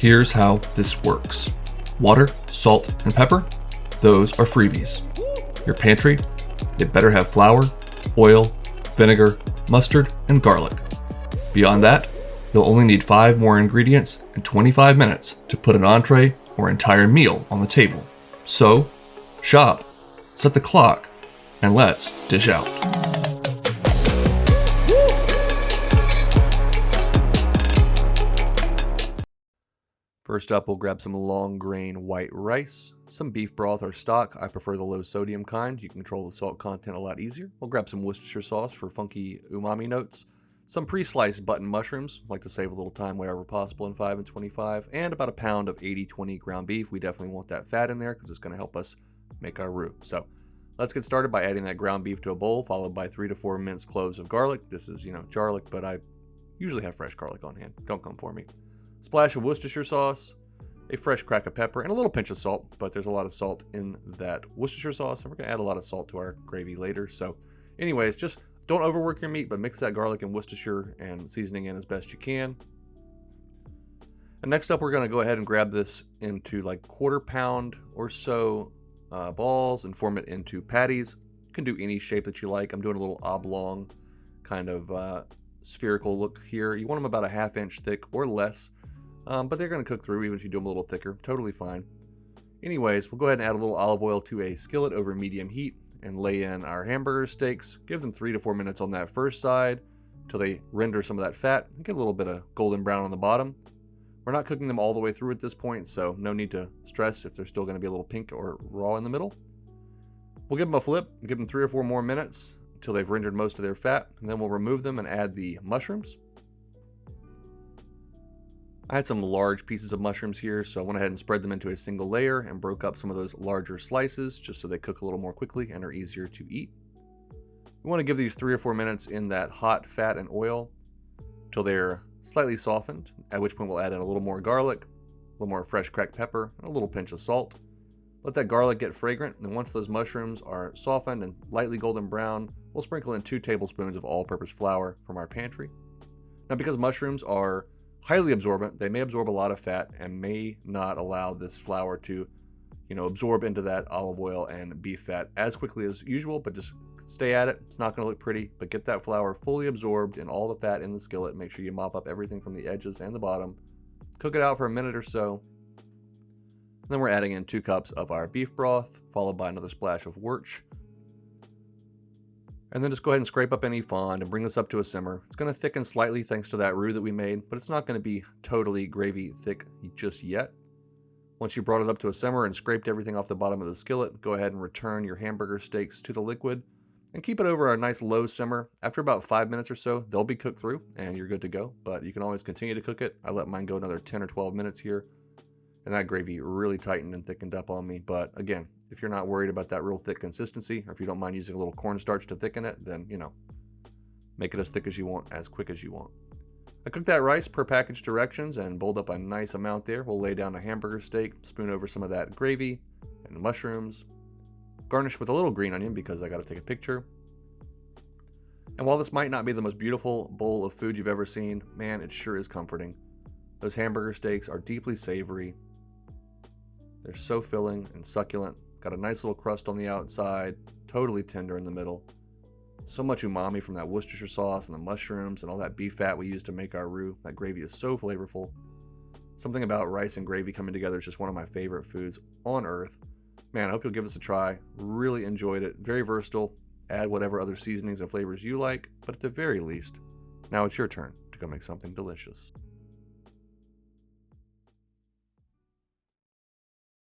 Here's how this works. Water, salt, and pepper, those are freebies. Your pantry, it better have flour, oil, vinegar, mustard, and garlic. Beyond that, you'll only need 5 more ingredients and 25 minutes to put an entree or entire meal on the table. So, shop, set the clock, and let's dish out. First up, we'll grab some long grain white rice, some beef broth or stock. I prefer the low sodium kind. You can control the salt content a lot easier. We'll grab some Worcestershire sauce for funky umami notes, some pre-sliced button mushrooms, like to save a little time wherever possible in 5 and 25, and about a pound of 80/20 ground beef. We definitely want that fat in there because it's going to help us make our roux. So let's get started by adding that ground beef to a bowl, followed by 3 to 4 minced cloves of garlic. This is, garlic, but I usually have fresh garlic on hand. Don't come for me. Splash of Worcestershire sauce, a fresh crack of pepper, and a little pinch of salt, but there's a lot of salt in that Worcestershire sauce, and we're going to add a lot of salt to our gravy later. So anyways, just don't overwork your meat, but mix that garlic and Worcestershire and seasoning in as best you can. And next up, we're going to go ahead and grab this into like 1/4 pound or so balls and form it into patties. You can do any shape that you like. I'm doing a little oblong kind of spherical look here. You want them about a 1/2 inch thick or less. But they're going to cook through even if you do them a little thicker. Totally fine. Anyways, we'll go ahead and add a little olive oil to a skillet over medium heat and lay in our hamburger steaks. Give them 3 to 4 minutes on that first side until they render some of that fat and get a little bit of golden brown on the bottom. We're not cooking them all the way through at this point, so no need to stress if they're still going to be a little pink or raw in the middle. We'll give them a flip and give them 3 or 4 more minutes until they've rendered most of their fat, and then we'll remove them and add the mushrooms. I had some large pieces of mushrooms here, so I went ahead and spread them into a single layer and broke up some of those larger slices just so they cook a little more quickly and are easier to eat. We want to give these 3 or 4 minutes in that hot fat and oil until they're slightly softened, at which point we'll add in a little more garlic, a little more fresh cracked pepper, and a little pinch of salt. Let that garlic get fragrant, and then once those mushrooms are softened and lightly golden brown, we'll sprinkle in 2 tablespoons of all-purpose flour from our pantry. Now, because mushrooms are highly absorbent, they may absorb a lot of fat and may not allow this flour to, absorb into that olive oil and beef fat as quickly as usual, but just stay at it. It's not going to look pretty, but get that flour fully absorbed in all the fat in the skillet. Make sure you mop up everything from the edges and the bottom. Cook it out for a minute or so. And then we're adding in 2 cups of our beef broth, followed by another splash of wort. And then just go ahead and scrape up any fond and bring this up to a simmer. It's going to thicken slightly thanks to that roux that we made, but it's not going to be totally gravy thick just yet. Once you brought it up to a simmer and scraped everything off the bottom of the skillet, go ahead and return your hamburger steaks to the liquid and keep it over a nice low simmer. After about 5 minutes or so, they'll be cooked through and you're good to go, but you can always continue to cook it. I let mine go another 10 or 12 minutes here, and that gravy really tightened and thickened up on me. But again, if you're not worried about that real thick consistency, or if you don't mind using a little cornstarch to thicken it, then, make it as thick as you want, as quick as you want. I cooked that rice per package directions and bowled up a nice amount there. We'll lay down a hamburger steak, spoon over some of that gravy and mushrooms, garnish with a little green onion because I got to take a picture. And while this might not be the most beautiful bowl of food you've ever seen, man, it sure is comforting. Those hamburger steaks are deeply savory. They're so filling and succulent. Got a nice little crust on the outside, totally tender in the middle. So much umami from that Worcestershire sauce and the mushrooms and all that beef fat we used to make our roux. That gravy is so flavorful. Something about rice and gravy coming together is just one of my favorite foods on earth. Man, I hope you'll give this a try. Really enjoyed it. Very versatile. Add whatever other seasonings and flavors you like, but at the very least, now it's your turn to go make something delicious.